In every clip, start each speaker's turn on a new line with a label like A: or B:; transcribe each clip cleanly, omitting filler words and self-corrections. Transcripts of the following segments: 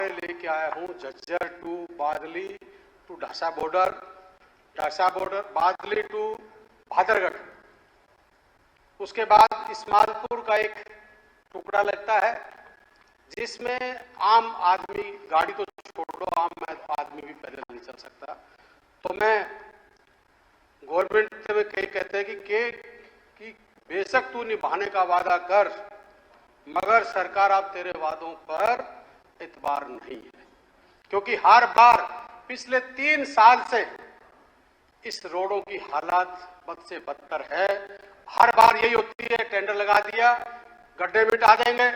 A: मैं लेके आया हूं Jhajjar to Badli to Dhasa border, Badli to Bhadargarh, उसके बाद इस्मालपुर का एक टुकड़ा लगता है जिसमें आम आदमी, गाड़ी तो छोड़ो, आम आदमी भी पैदल नहीं चल सकता। तो मैं गवर्नमेंट में कई कहते हैं कि बेशक तू निभाने का वादा कर, मगर सरकार अब तेरे वादों पर एतबार नहीं है, क्योंकि हर बार पिछले 3 साल से इस रोडों की हालत बद से बदतर है। हर बार यही होती है, टेंडर लगा दिया, गड्ढे मिटा देंगे,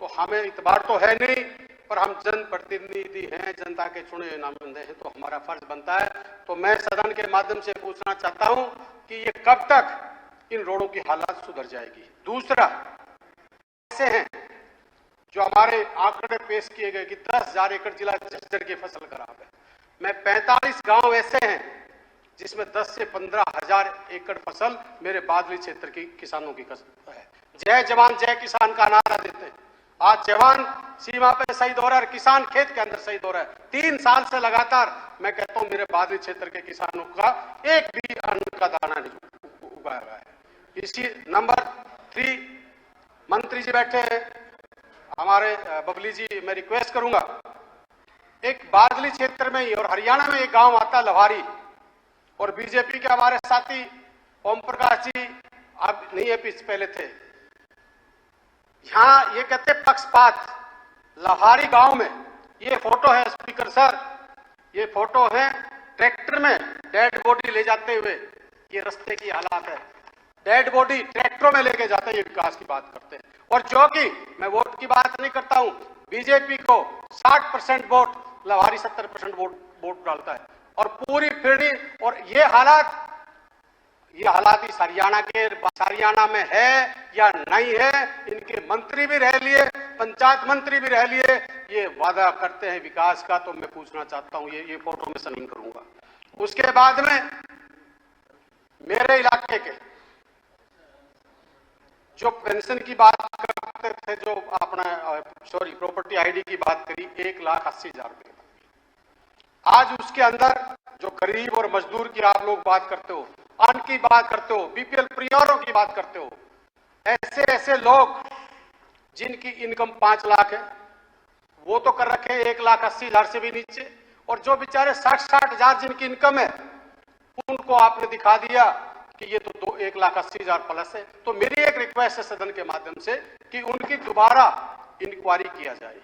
A: तो हमें इतबार तो है नहीं, पर हम जनप्रतिनिधि हैं, जनता के चुने नुमाइंदे हैं, तो हमारा फर्ज बनता है। तो मैं सदन के माध्यम से पूछना चाहता हूं कि ये कब तक इन रोडों की हालत सुधर जाएगी। दूसरा, ऐसे हैं जो हमारे आंकड़े पेश किए गए कि 10,000 एकड़ जिला झज्जर की फसल खराब है। मैं 45 गांव ऐसे हैं जिसमें 10 से 15,000 एकड़ फसल मेरे बादली क्षेत्र की किसानों की है। जय जवान जय किसान का नारा देते हैं। आज जवान सीमा पे शहीद हो रहा है, किसान खेत के अंदर शहीद हो रहा है। 3 साल से लगातार मैं कहता हूं मेरे बादली क्षेत्र के किसानों का एक भी अन्न का दाना नहीं उगाया गया है। इसी नंबर 3 मंत्री जी बैठे हैं, हमारे बबली जी, मैं रिक्वेस्ट करूंगा, एक बादली क्षेत्र में ही और हरियाणा में एक गांव आता है लवारी, और बीजेपी के हमारे साथी ओम प्रकाश जी, अब नहीं है, पहले थे, यहां ये कहते पक्षपात। लहारी गांव में ये फोटो है स्पीकर सर, ये फोटो है ट्रैक्टर में डेड बॉडी ले जाते हुए, ये रास्ते की हालात है, डेड बॉडी ट्रैक्टरों में लेके जाते हैं, ये विकास की बात करते हैं। और जो कि मैं वोट की बात नहीं करता हूं, बीजेपी को 60% वोट, लवारी 70% वोट डालता है, और पूरी पीढ़ी, और ये हालात इस हरियाणा में है या नहीं है, इनके मंत्री भी रह लिए, पंचायत मंत्री भी रह लिए, ये वादा करते हैं विकास का। तो मैं पूछना चाहता हूं, ये फोटो में सलीम करूंगा। उसके बाद में मेरे इलाके के जो पेंशन की बात करते थे, जो अपना प्रॉपर्टी आईडी की बात करी, 1,80,000 रुपए, आज उसके अंदर जो गरीब और मजदूर की आप लोग बात करते हो, अन्न की बात करते हो, बीपीएल परिवारों की बात करते हो, ऐसे लोग जिनकी इनकम 5 लाख है, वो तो कर रखे 1,80,000 से भी नीचे, और जो बेचारे 60,000 जिनकी इनकम है, उनको आपने दिखा दिया कि ये तो 1,80,000 प्लस है। तो मेरी एक रिक्वेस्ट है सदन के माध्यम से कि उनकी दोबारा इंक्वायरी किया जाए।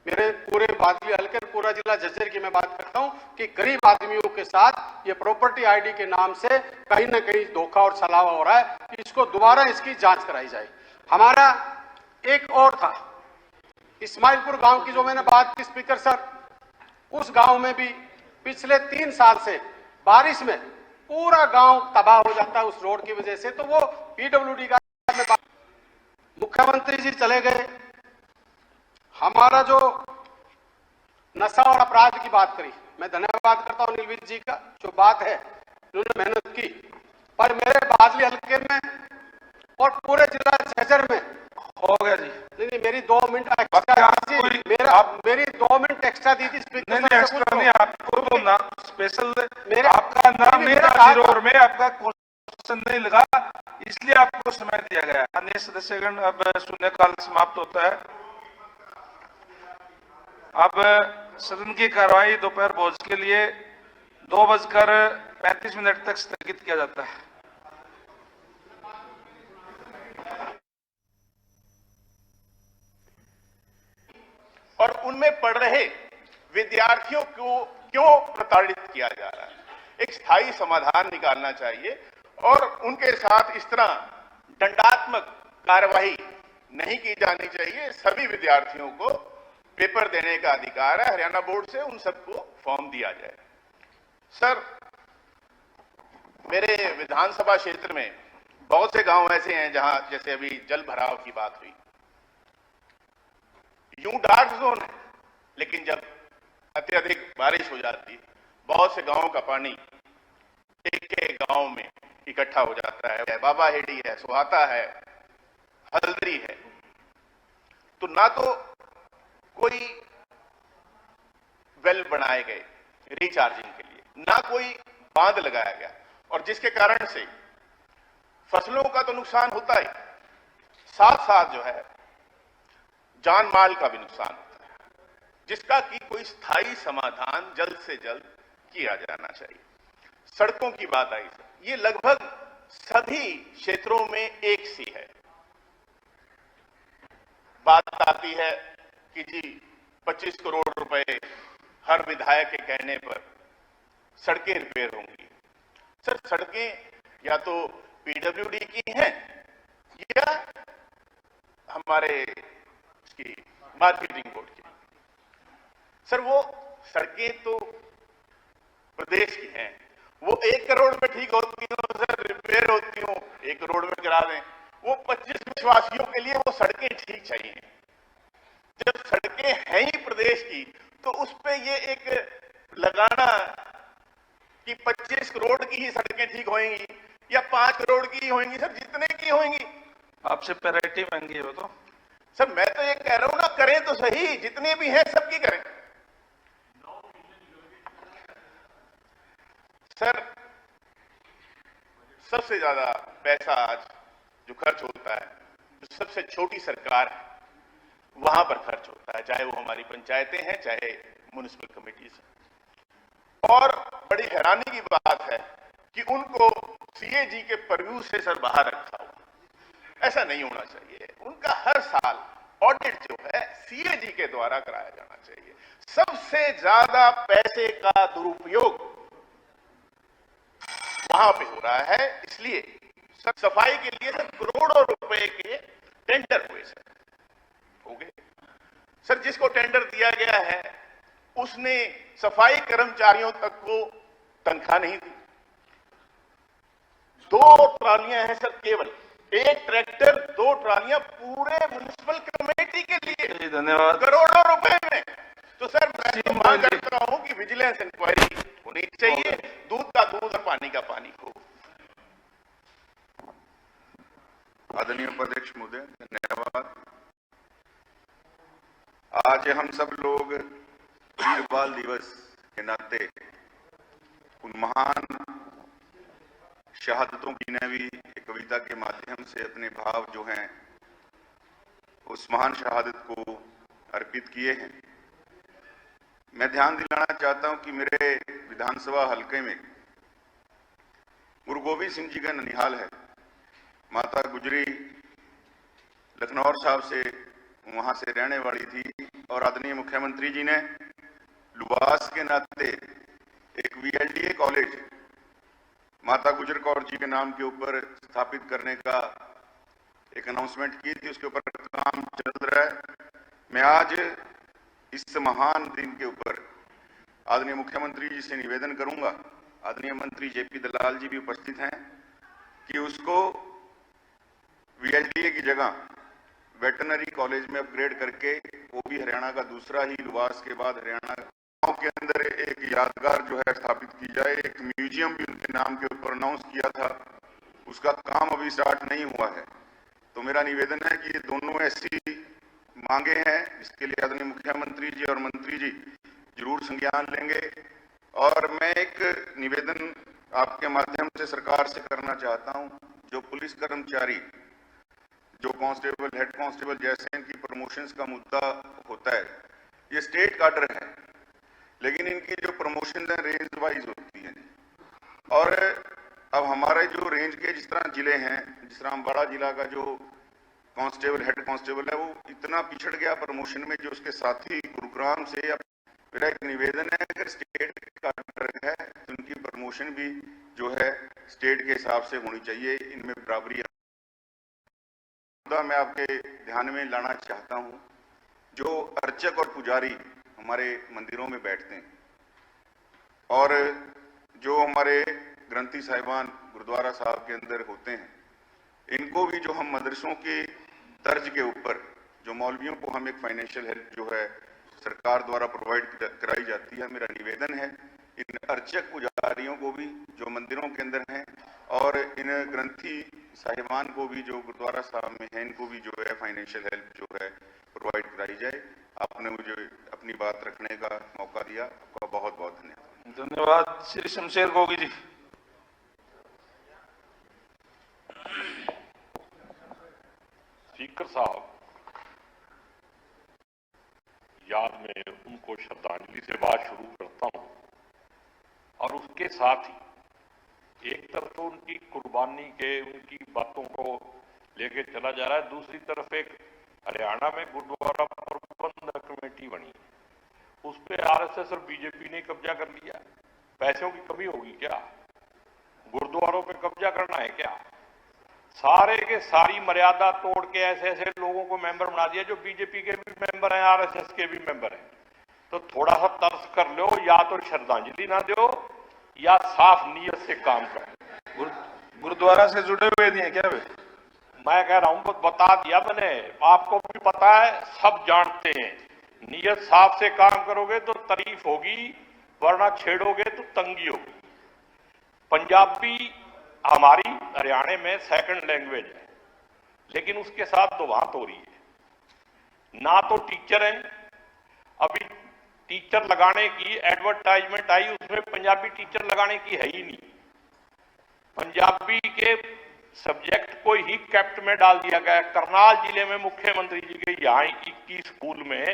A: मेरे पूरे बादली हल्के, पूरा जिला झज्जर की मैं बात करता हूं कि गरीब आदमियों के साथ ये प्रॉपर्टी आईडी के नाम से कहीं ना कहीं धोखा और छलावा हो रहा है, इसको दोबारा इसकी जांच कराई जाए। हमारा एक और था इस्माइलपुर गांव की, जो मैंने बात की स्पीकर सर, उस गांव में भी पिछले 3 साल से बारिश में पूरा गांव तबाह हो जाता है उस रोड की वजह से। तो वो पीडब्ल्यूडी का मुख्यमंत्री जी चले गए। हमारा जो नशा और अपराध की बात करी, मैं धन्यवाद करता हूं नीलवीर जी का, जो बात है उन्होंने मेहनत की, पर मेरे बादली हल्के में और पूरे जिला झज्जर में
B: हो गया जी।
A: नहीं, मेरी 2 मिनट एक्स्ट्रा मेरी 2 मिनट एक्स्ट्रा दी थी स्पीकर।
B: नहीं, एक्स्ट्रा नहीं, आपको तो ना स्पेशल, आपका नाम जीरो में आपका क्वेश्चन नहीं लगा, इसलिए आपको समय दिया गया। अन्य सदस्यगण, अब शून्यकाल समाप्त होता है। अब सदन की कार्रवाई दोपहर भोज के लिए 2:35 तक स्थगित किया जाता है।
C: और उनमें पढ़ रहे विद्यार्थियों को क्यों प्रताड़ित किया जा रहा है, एक स्थायी समाधान निकालना चाहिए, और उनके साथ इस तरह दंडात्मक कार्रवाई नहीं की जानी चाहिए। सभी विद्यार्थियों को पेपर देने का अधिकार है, हरियाणा बोर्ड से उन सबको फॉर्म दिया जाए। सर, मेरे विधानसभा क्षेत्र में बहुत से गांव ऐसे हैं जहां, जैसे अभी जल भराव की बात हुई, यूं डार्क जोन है, लेकिन जब अत्यधिक बारिश हो जाती है, बहुत से गांवों का पानी एक गांव में इकट्ठा हो जाता है। बाबा हेड़ी है, सुहाता है, हल्दरी है, तो ना तो कोई वेल बनाए गए रिचार्जिंग के लिए, ना कोई बांध लगाया गया, और जिसके कारण से फसलों का तो नुकसान होता ही, साथ साथ जो है जान माल का भी नुकसान होता है, जिसका कि कोई स्थायी समाधान जल्द से जल्द किया जाना चाहिए। सड़कों की बात आई, ये लगभग सभी क्षेत्रों में एक सी है। बात आती है कि जी 25 करोड़ रुपए हर विधायक के कहने पर सड़कें रिपेयर होंगी। सर, सड़कें या तो पीडब्ल्यूडी की हैं या हमारे इसकी मार्केटिंग बोर्ड की। सर, वो सड़कें तो प्रदेश की हैं, वो 1 करोड़ में ठीक होती हो सर, रिपेयर होती हो 1 करोड़ में करा दें। वो 25 देशवासियों के लिए वो सड़कें ठीक चाहिए। जब सड़कें हैं ही प्रदेश की, तो उस पे ये एक लगाना कि 25 करोड़ की ही सड़कें ठीक होंगी या 5 करोड़ की ही होंगी, सर जितने की होंगी।
B: आपसे पैरिटी महंगी हो तो
C: सर मैं तो ये कह रहा हूं ना, करें तो सही, जितने भी हैं सबकी करें। सर, सबसे ज्यादा पैसा आज जो खर्च होता है, जो सबसे छोटी सरकार है वहां पर खर्च होता है, चाहे वो हमारी पंचायतें हैं, चाहे म्युनिसिपल कमेटीज हैं। और बड़ी हैरानी की बात है कि उनको सीएजी के परव्यू से सर बाहर रखा हुआ। ऐसा नहीं होना चाहिए। उनका हर साल ऑडिट जो है सीएजी के द्वारा कराया जाना चाहिए। सबसे ज्यादा पैसे का दुरुपयोग वहां पे हो रहा है, इसलिए सफाई के लिए सर करोड़ों रुपए के टेंडर हुए सर, हो गए सर। जिसको टेंडर दिया गया है उसने सफाई कर्मचारियों तक को तनख्वाह नहीं दी। 2 ट्रालियां हैं सर, केवल 1 ट्रैक्टर 2 ट्रालियां पूरे म्युनिसिपल कमेटी के लिए,
B: धन्यवाद,
C: करोड़ों रुपए में। तो सर मैं तो मांग करता हूं कि विजिलेंस इंक्वायरी होनी चाहिए, दूध का दूध और पानी का पानी हो।
D: आदरणीय उपाध्यक्ष महोदय, धन्यवाद। आज हम सब लोग वीर बाल दिवस के नाते उन महान शहादतों की ने भी एक कविता के माध्यम से अपने भाव जो हैं उस महान शहादत को अर्पित किए हैं। मैं ध्यान दिलाना चाहता हूं कि मेरे विधानसभा हलके में गुरु गोविंद सिंह जी का ननिहाल है। माता गुजरी लखनऊ साहब से वहां से रहने वाली थी, और आदरणीय मुख्यमंत्री जी ने लुवास के नाते एक वीएलडीए कॉलेज माता गुजर कौर जी के नाम के ऊपर स्थापित करने का एक अनाउंसमेंट की थी। उसके ऊपर काम चल रहा है। मैं आज इस महान दिन के ऊपर आदरणीय मुख्यमंत्री जी से निवेदन करूंगा, आदरणीय मंत्री जेपी दलाल जी भी उपस्थित हैं, कि उसको वीएलडीए की जगह वेटरनरी कॉलेज में अपग्रेड करके, वो भी हरियाणा का दूसरा ही, लुवास के बाद हरियाणा गांव के अंदर एक यादगार जो है स्थापित की जाए। एक म्यूजियम भी उनके नाम के ऊपर अनाउंस किया था, उसका काम अभी स्टार्ट नहीं हुआ है। तो मेरा निवेदन है कि ये दोनों ऐसी मांगे हैं जिसके लिए आदरणीय मुख्यमंत्री जी और मंत्री जी जरूर संज्ञान लेंगे। और मैं एक निवेदन आपके माध्यम से सरकार से करना चाहता हूं, जो पुलिस कर्मचारी, जो कांस्टेबल, हेड कांस्टेबल जैसे इनकी प्रमोशंस का मुद्दा होता है, ये स्टेट काडर है, लेकिन इनकी जो प्रमोशन है रेंज वाइज होती है। और अब हमारे जो रेंज के जिस तरह जिले हैं, जिस तरह अम्बाड़ा जिला का जो कांस्टेबल, हेड कांस्टेबल है, वो इतना पिछड़ गया प्रमोशन में, जो उसके साथी गुरुग्राम से। मेरा एक निवेदन है, अगर स्टेट काडर है तो उनकी प्रमोशन भी जो है स्टेट के हिसाब से होनी चाहिए, इनमें बराबरी। मैं आपके ध्यान में लाना चाहता हूं, जो अर्चक और पुजारी हमारे मंदिरों में बैठते हैं, और जो हमारे ग्रंथी साहिबान गुरुद्वारा साहब के अंदर होते हैं, इनको भी जो हम मदरसों के तर्ज के ऊपर जो मौलवियों को हम एक फाइनेंशियल हेल्प जो है सरकार द्वारा प्रोवाइड कराई जाती है, मेरा निवेदन है इन अर्चक पुजारियों को भी जो मंदिरों के अंदर हैं, और इन ग्रंथी साहिबान को भी जो गुरुद्वारा साहब में हैं, इनको भी जो है फाइनेंशियल हेल्प जो है प्रोवाइड कराई जाए। आपने मुझे अपनी बात रखने का मौका दिया। आपका बहुत बहुत धन्यवाद।
B: धन्यवाद। श्री शमशेर गोगी जी।
E: स्पीकर साहब, याद में उनको श्रद्धांजलि से बात शुरू करता हूं और उसके साथ ही एक तरफ तो उनकी कुर्बानी के उनकी बातों को लेके चला जा रहा है, दूसरी तरफ एक हरियाणा में गुरुद्वारा प्रबंधक कमेटी बनी, उस पे आरएसएस और बीजेपी ने कब्जा कर लिया। पैसों की कमी होगी क्या? गुरुद्वारों पे कब्जा करना है क्या? सारे के सारी मर्यादा तोड़ के ऐसे ऐसे लोगों को मेंबर बना दिया जो बीजेपी के भी मेंबर हैं, आरएसएस के भी मेंबर हैं। तो थोड़ा सा तरस कर लो, या तो श्रद्धांजलि ना दो या साफ नीयत से काम करो।
B: गुरुद्वारा से जुड़े हुए नहीं है क्या वे?
E: मैं कह रहा हूं, बता दिया मैंने, आपको भी पता है, सब जानते हैं। नीयत साफ से काम करोगे तो तारीफ होगी, वरना छेड़ोगे तो तंगी होगी। पंजाबी हमारी हरियाणा में सेकंड लैंग्वेज है, लेकिन उसके साथ तो वहां हो रही है ना। तो टीचर हैं, अभी टीचर लगाने की एडवर्टाइजमेंट आई, उसमें पंजाबी टीचर लगाने की है ही नहीं। पंजाबी के सब्जेक्ट को ही कैप्ट में डाल दिया गया। करनाल जिले में मुख्यमंत्री जी के यहाँ 21 स्कूल में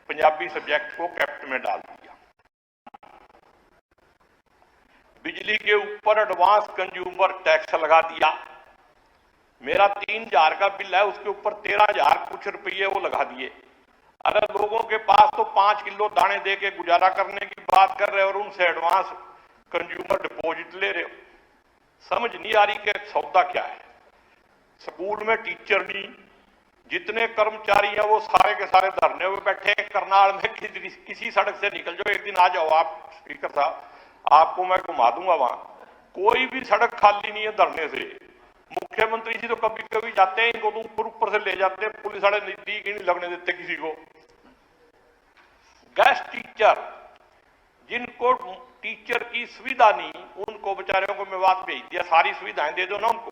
E: पंजाबी सब्जेक्ट को कैप्ट में डाल दिया। बिजली के ऊपर एडवांस कंज्यूमर टैक्स लगा दिया। मेरा 3000 का बिल है, उसके ऊपर 13,000 कुछ रुपये वो लगा दिए। अगर लोगों के पास तो 5 किलो दाने दे के गुजारा करने की बात कर रहे हो और उनसे एडवांस कंज्यूमर डिपॉजिट ले रहे हो, समझ नहीं आ रही कि सौदा क्या है। स्कूल में टीचर नहीं, जितने कर्मचारी हैं वो सारे के सारे धरने हुए बैठे हैं। करनाल में किसी सड़क से निकल जाओ, एक दिन आ जाओ आप स्पीकर साहब, आपको मैं घुमा दूंगा। वहां कोई भी सड़क खाली नहीं है धरने से। मुख्यमंत्री जी तो कभी कभी जाते हैं, इनको तो ऊपर से ले जाते हैं, पुलिस वाले नजदीक ही नहीं लगने देते किसी को। गेस्ट टीचर, जिनको टीचर की सुविधा नहीं, उनको बेचारों को मैं बात भेज दिया, सारी सुविधाएं दे दो ना उनको।